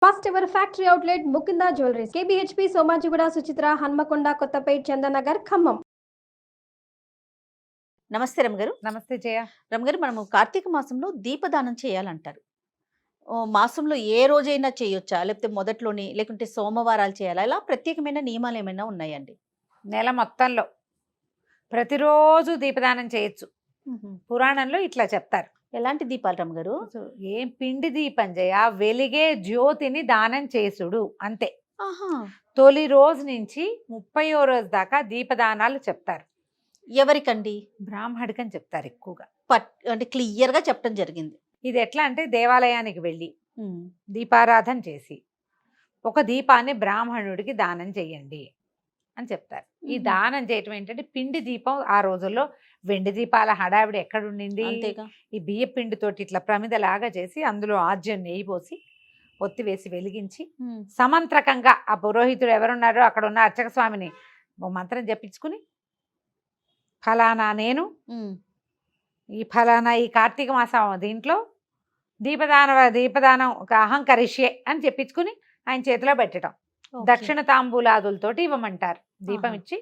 First ever factory outlet Mukunda jewelleries KBHP Somajiguda Suchitra Hanamkonda Kothapet Chandanagar Khammam. నమస్తే రమగారు. నమస్తే జయ. రమగారు, మనము కార్తీక మాసంలో దీపదానం చేయాలంటారు. మాసంలో ఏ రోజైనా చేయొచ్చా, లేకపోతే మొదట్లోని, లేకుంటే సోమవారాలు చేయాలా, ఇలా ప్రత్యేకమైన నియమాలు ఏమైనా ఉన్నాయండి? నెల మొత్తంలో ప్రతిరోజు దీపదానం చేయొచ్చు. పురాణంలో ఇట్లా చెప్తారు. ఎలాంటి దీపాలు రమగారు? ఏం పిండి దీపం జయ, వెలిగే జ్యోతిని దానం చేసుడు అంతే. తొలి రోజు నుంచి 30వ రోజు దాకా దీపదానాలు చెప్తారు. ఎవరికండి? బ్రాహ్మడికని చెప్తారు ఎక్కువగా. అంటే క్లియర్ గా చెప్పడం జరిగింది. ఇది ఎట్లా అంటే దేవాలయానికి వెళ్ళి దీపారాధన చేసి ఒక దీపాన్ని బ్రాహ్మణుడికి దానం చేయండి అని చెప్తారు. ఈ దానం చేయటం ఏంటంటే పిండి దీపం ఆ రోజుల్లో వెండి దీపాల హడావిడి ఎక్కడుండింది. ఈ బియ్య పిండితోటి ఇట్లా ప్రమిదలాగా చేసి అందులో ఆజ్యం నెయ్యి పోసి ఒత్తి వేసి వెలిగించి సమంత్రకంగా ఆ పురోహితుడు ఎవరున్నారో అక్కడ ఉన్న అర్చక స్వామిని మంత్రం జపించుకుని ఫలానా నేను ఈ ఫలానా ఈ కార్తీక మాసం దీంట్లో దీపదానం ఒక అహంకరిష్యే అని చెప్పించుకుని ఆయన చేతిలో పెట్టడం. దక్షిణ తాంబూలాదులతోటి ఇవ్వమంటారు. దీపం ఇచ్చి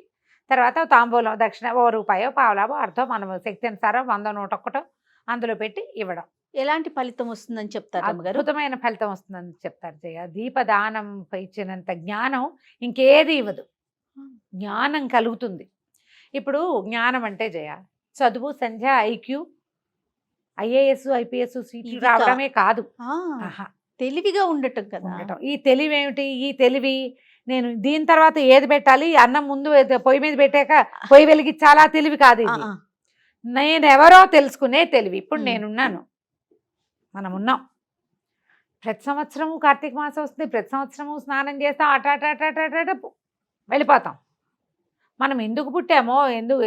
తర్వాత తాంబూలం దక్షిణ ₹1 పావలాభో అర్థం మనం శక్తి అనుసారం 100 101 అందులో పెట్టి ఇవ్వడం. ఎలాంటి ఫలితం వస్తుందని చెప్తారు? అద్భుతమైన ఫలితం వస్తుందని చెప్తారు జయ. దీపదానం ఇచ్చినంత జ్ఞానం ఇంకేది ఇవ్వదు. జ్ఞానం కలుగుతుంది. ఇప్పుడు జ్ఞానం అంటే జయ చదువు, సంధ్య, ఐక్యూ, IAS IPS సీట్లు రావడమే కాదు, తెలివిగా ఉండటం కదా. ఈ తెలివి ఏమిటి? ఈ తెలివి నేను దీని తర్వాత ఏది పెట్టాలి, అన్నం ముందు పొయ్యి మీద పెట్టాక పొయ్యి వెలిగించాలా తెలివి కాదు. నేనెవరో తెలుసుకునే తెలివి. ఇప్పుడు నేనున్నాను, మనం ఉన్నాం. ప్రతి సంవత్సరము కార్తీక మాసం వస్తుంది, ప్రతి సంవత్సరము స్నానం చేస్తాం, అట వెళ్ళిపోతాం. మనం ఎందుకు పుట్టామో,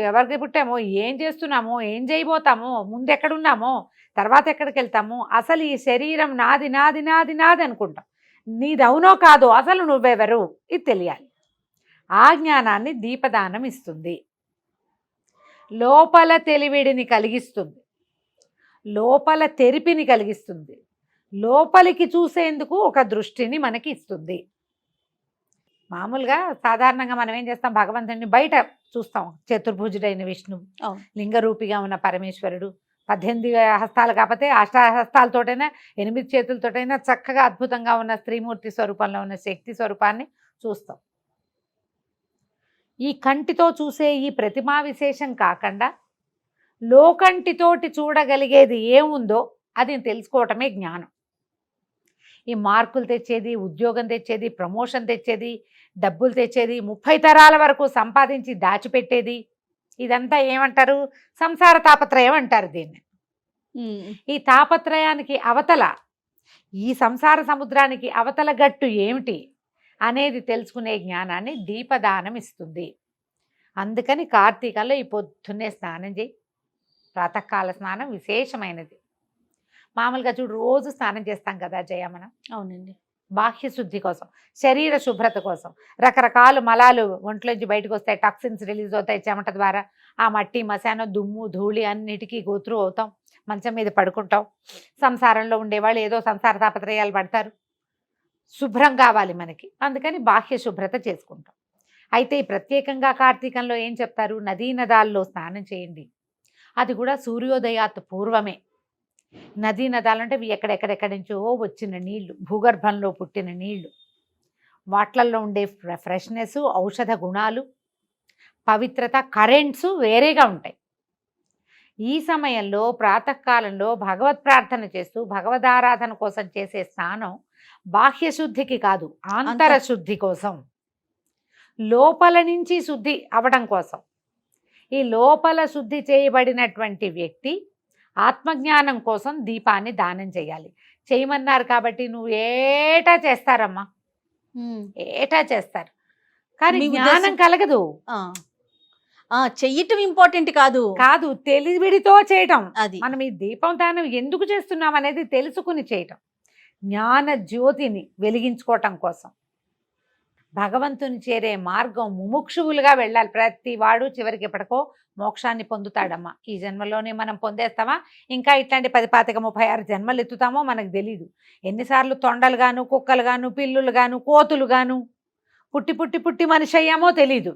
ఎవరికి పుట్టామో, ఏం చేస్తున్నామో, ఏం చేయబోతామో, ముందు ఎక్కడున్నామో, తర్వాత ఎక్కడికి వెళ్తామో, అసలు ఈ శరీరం నాది నాది నాది నాది అనుకుంటాం. నీది అవునో కాదో, అసలు నువ్వెవరు ఇది తెలియాలి. ఆ జ్ఞానాన్ని దీపదానం ఇస్తుంది. లోపల తెలివిడిని కలిగిస్తుంది, లోపల తెరిపిని కలిగిస్తుంది, లోపలికి చూసేందుకు ఒక దృష్టిని మనకి ఇస్తుంది. మామూలుగా సాధారణంగా మనం ఏం చేస్తాం, భగవంతుడిని బయట చూస్తాం. చతుర్భుజుడైన విష్ణువు, లింగరూపిగా ఉన్న పరమేశ్వరుడు, 18 హస్తాలు కాకపోతే 8 హస్తాలతోటైనా 8 చేతులతోటైనా చక్కగా అద్భుతంగా ఉన్న స్త్రీమూర్తి స్వరూపంలో ఉన్న శక్తి స్వరూపాన్ని చూస్తాం. ఈ కంటితో చూసే ఈ ప్రతిమా విశేషం కాకుండా లోకంటితోటి చూడగలిగేది ఏముందో అది తెలుసుకోవటమే జ్ఞానం. ఈ మార్కులు తెచ్చేది, ఉద్యోగం తెచ్చేది, ప్రమోషన్ తెచ్చేది, డబ్బులు తెచ్చేది, 30 తరాల వరకు సంపాదించి దాచిపెట్టేది, ఇదంతా ఏమంటారు? సంసార తాపత్రయం అంటారు దీన్ని. ఈ తాపత్రయానికి అవతల, ఈ సంసార సముద్రానికి అవతల గట్టు ఏమిటి అనేది తెలుసుకునే జ్ఞానాన్ని దీపదానం ఇస్తుంది. అందుకని కార్తీకంలో ఈ పొద్దున్నే స్నానం చేయి. ప్రాతకాల స్నానం విశేషమైనది. మామూలుగా చూడు, రోజు స్నానం చేస్తాం కదా జయ మనం. అవునండి. బాహ్య శుద్ధి కోసం, శరీర శుభ్రత కోసం. రకరకాల మలాలు ఒంట్లోంచి బయటకు వస్తాయి, టాక్సిన్స్ రిలీజ్ అవుతాయి చెమట ద్వారా. ఆ మట్టి, మశానం, దుమ్ము, ధూళి అన్నిటికీ గోత్రు అవుతాం. మంచం మీద పడుకుంటాం. సంసారంలో ఉండేవాళ్ళు ఏదో సంసార తాపత్రయాలు పడతారు. శుభ్రం కావాలి మనకి, అందుకని బాహ్య శుభ్రత చేసుకుంటాం. అయితే ఈ ప్రత్యేకంగా కార్తీకంలో ఏం చెప్తారు? నదీ నదాల్లో స్నానం చేయండి. అది కూడా సూర్యోదయాత్ పూర్వమే. నదీ నదాలంటే ఎక్కడెక్కడెక్కడి నుంచో వచ్చిన నీళ్లు, భూగర్భంలో పుట్టిన నీళ్లు. వాట్లల్లో ఉండే ఫ్రెష్నెస్, ఔషధ గుణాలు, పవిత్రత, కరెంట్స్ వేరేగా ఉంటాయి. ఈ సమయంలో ప్రాతకాలంలో భగవత్ ప్రార్థన చేస్తూ భగవదారాధన కోసం చేసే స్నానం బాహ్య శుద్ధికి కాదు, ఆంతర శుద్ధి కోసం, లోపల నుంచి శుద్ధి అవడం కోసం. ఈ లోపల శుద్ధి చేయబడినటువంటి వ్యక్తి ఆత్మజ్ఞానం కోసం దీపాన్ని దానం చేయాలి. చేయమన్నారు కాబట్టి నువ్వు ఏటా చేస్తారమ్మా, ఏటా చేస్తారు, కానీ జ్ఞానం కలగదు. చెయ్యటం ఇంపార్టెంట్ కాదు, కాదు తెలివిడితో చేయటం. అది మనం ఈ దీపం దానం ఎందుకు చేస్తున్నాం అనేది తెలుసుకుని చేయటం, జ్ఞాన జ్యోతిని వెలిగించుకోవటం కోసం. భగవంతుని చేరే మార్గం ముముక్షువులుగా వెళ్ళాలి. ప్రతి వాడు చివరికి ఎప్పటికో మోక్షాన్ని పొందుతాడమ్మా. ఈ జన్మలోనే మనం పొందేస్తామా, ఇంకా ఇట్లాంటి 10, 25, 36 జన్మలు ఎత్తుతామో మనకు తెలీదు. ఎన్నిసార్లు తొండలు గాను, కుక్కలు గాను, పిల్లులు గాను, కోతులు గాను పుట్టి పుట్టి పుట్టి మనిషి అయ్యామో తెలీదు.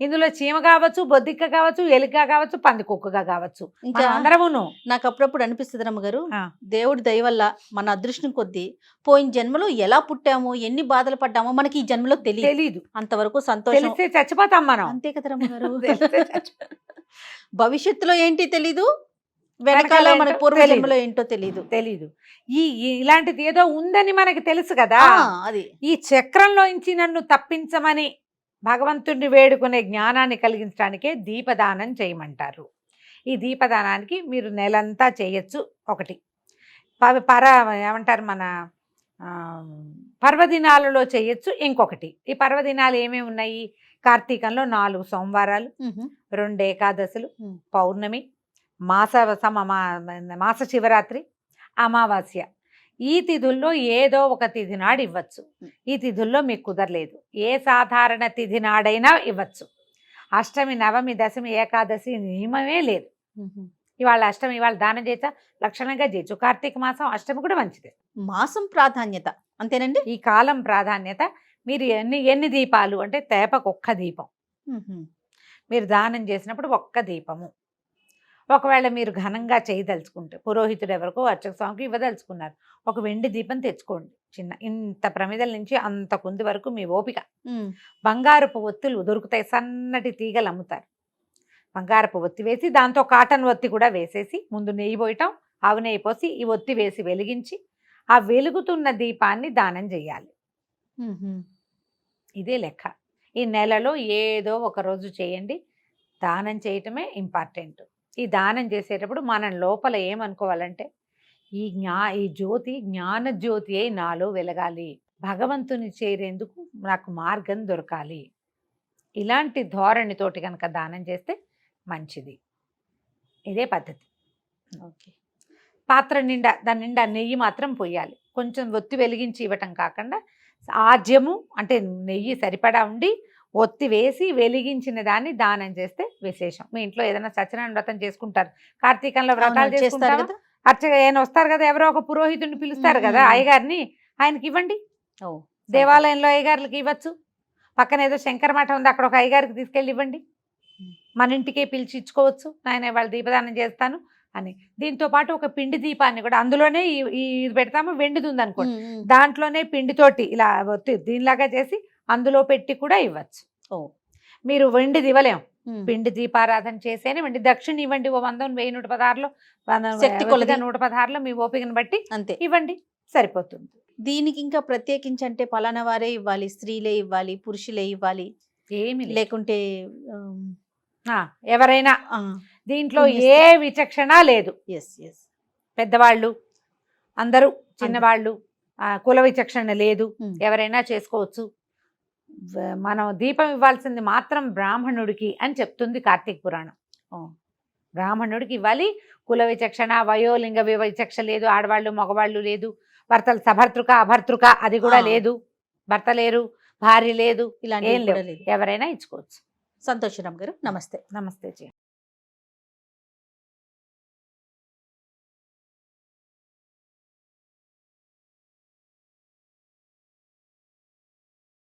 ఇందులో చీమ కావచ్చు, బొద్దిక్క కావచ్చు, ఎలుక కావచ్చు, పందికొక్కగా కావచ్చు. ఇంకా అందరమును నాకు అప్పుడప్పుడు అనిపిస్తుంది రమ్మగారు, ఆ. దేవుడి దయ వల్ల మన అదృష్టం కొద్దీ పోయిన జన్మలో ఎలా పుట్టామో, ఎన్ని బాధలు పడ్డామో మనకి ఈ జన్మలో తెలియదు. తెలీదు. అంతవరకు సంతోషం. తెలిస్తే చచ్చిపోతాం మనం. అంతే కదా రమ్మగారు. తెలిస్తే భవిష్యత్తులో ఏంటి తెలీదు, వెనకాల వెనకాల మన ఏంటో పూర్వ తెలీదు. జన్మలో ఏంటో తెలీదు. తెలీదు. ఇలాంటిది ఏదో ఉందని మనకి తెలుసు కదా. అది ఈ చక్రంలోంచి నన్ను తప్పించమని భగవంతుడిని వేడుకునే జ్ఞానాన్ని కలిగించడానికే దీపదానం చేయమంటారు. ఈ దీపదానానికి మీరు నెలంతా చేయొచ్చు. ఒకటి ఏమంటారు మన పర్వదినాలలో చేయొచ్చు. ఇంకొకటి ఈ పర్వదినాలు ఏమేమి ఉన్నాయి? కార్తీకంలో 4 సోమవారాలు, 2 ఏకాదశులు, పౌర్ణమి, మాస శివరాత్రి, అమావాస్య. ఈ తిథుల్లో ఏదో ఒక తిథి నాడు ఇవ్వచ్చు. ఈ తిథుల్లో మీకు కుదరలేదు, ఏ సాధారణ తిథి నాడైనా ఇవ్వచ్చు. అష్టమి, నవమి, దశమి, ఏకాదశి నియమమే లేదు. ఇవాళ అష్టమి, ఇవాళ దానం చేయొచ్చా? లక్షణంగా చేయొచ్చు. కార్తీక మాసం అష్టమి కూడా మంచిదే. మాసం ప్రాధాన్యత అంతేనండి. ఈ కాలం ప్రాధాన్యత. మీరు ఎన్ని దీపాలు అంటే తేపకు ఒక్క దీపం. మీరు దానం చేసినప్పుడు ఒక్క దీపము. ఒకవేళ మీరు ఘనంగా చేయదలుచుకుంటే, పురోహితుడు ఎవరికో అర్చక స్వామికి ఇవ్వదలుచుకున్నారు, ఒక వెండి దీపం తెచ్చుకోండి. చిన్న ఇంత ప్రమిదల నుంచి అంత కుంది వరకు మీ ఓపిక. బంగారపు ఒత్తులు దొరుకుతాయి, సన్నటి తీగలు అమ్ముతారు. బంగారపు ఒత్తి వేసి దాంతో కాటన్ ఒత్తి కూడా వేసేసి ముందు నెయ్యి పోయటం, ఆవు నెయ్యి పోసి ఈ ఒత్తి వేసి వెలిగించి ఆ వెలుగుతున్న దీపాన్ని దానం చేయాలి. ఇదే లెక్క. ఈ నెలలో ఏదో ఒక రోజు చేయండి. దానం చేయటమే ఇంపార్టెంట్. ఈ దానం చేసేటప్పుడు మనం లోపల ఏమనుకోవాలంటే, ఈ జ్యోతి జ్ఞాన జ్యోతి అయి నాలో వెలగాలి, భగవంతుని చేరేందుకు నాకు మార్గం దొరకాలి. ఇలాంటి ధోరణితోటి కనుక దానం చేస్తే మంచిది. ఇదే పద్ధతి. ఓకే. పాత్ర నిండా దాని నిండా నెయ్యి మాత్రం పోయాలి. కొంచెం ఒత్తి వెలిగించి ఇవ్వటం కాకుండా ఆజ్యము అంటే నెయ్యి సరిపడా ఉండి ఒత్తి వేసి వెలిగించిన దాన్ని దానం చేస్తే విశేషం. మీ ఇంట్లో ఏదైనా సత్యనారాయణ వ్రతం చేసుకుంటారు, కార్తీకంలో వ్రతాలు చేసుకుంటారు కదా, అర్చక ఆయన వస్తారు కదా, ఎవరో ఒక పురోహితుడిని పిలుస్తారు కదా, అయ్యగారిని, ఆయనకి ఇవ్వండి. దేవాలయంలో అయ్యగారులకి ఇవ్వచ్చు. పక్కన ఏదో శంకర మఠం ఉంది, అక్కడ ఒక అయ్యగారికి తీసుకెళ్ళి ఇవ్వండి. మన ఇంటికే పిలిచి ఇచ్చుకోవచ్చు, ఆయన వాళ్ళ దీపదానం చేస్తాను అని. దీంతో పాటు ఒక పిండి దీపాన్ని కూడా, అందులోనే ఇది పెడతాము, వెండిది ఉంది అనుకోండి, దాంట్లోనే పిండితోటి ఇలా దీనిలాగా చేసి అందులో పెట్టి కూడా ఇవ్వచ్చు. మీరు వెండిది ఇవ్వలేం, పిండి దీపారాధన చేసేనే వెండి దక్షిణ ఇవ్వండి. 100, 1000, 116లో, శక్తి కొలది 116లో మీ ఓపికను బట్టి అంతే ఇవ్వండి, సరిపోతుంది. దీనికి ఇంకా ప్రత్యేకించి అంటే పలానా వారే ఇవ్వాలి, స్త్రీలే ఇవ్వాలి, పురుషులే ఇవ్వాలి ఏమి లేకుంటే ఎవరైనా, దీంట్లో ఏ విచక్షణ లేదు. పెద్దవాళ్ళు అందరూ, చిన్నవాళ్ళు, కుల విచక్షణ లేదు, ఎవరైనా చేసుకోవచ్చు. మనం దీపం ఇవ్వాల్సింది మాత్రం బ్రాహ్మణుడికి అని చెప్తుంది కార్తీక పురాణం. బ్రాహ్మణుడికి ఇవ్వాలి. కుల విచక్షణ, వయోలింగ విచక్షణ లేదు, ఆడవాళ్ళు మగవాళ్ళు లేదు, భర్తలు సభర్తృక అభర్తృక అది కూడా లేదు, భర్త లేరు, భార్య లేదు, ఇలా ఏం లేదు, ఎవరైనా ఇచ్చుకోవచ్చు. సంతోషరామ్ గారు, నమస్తే. నమస్తే.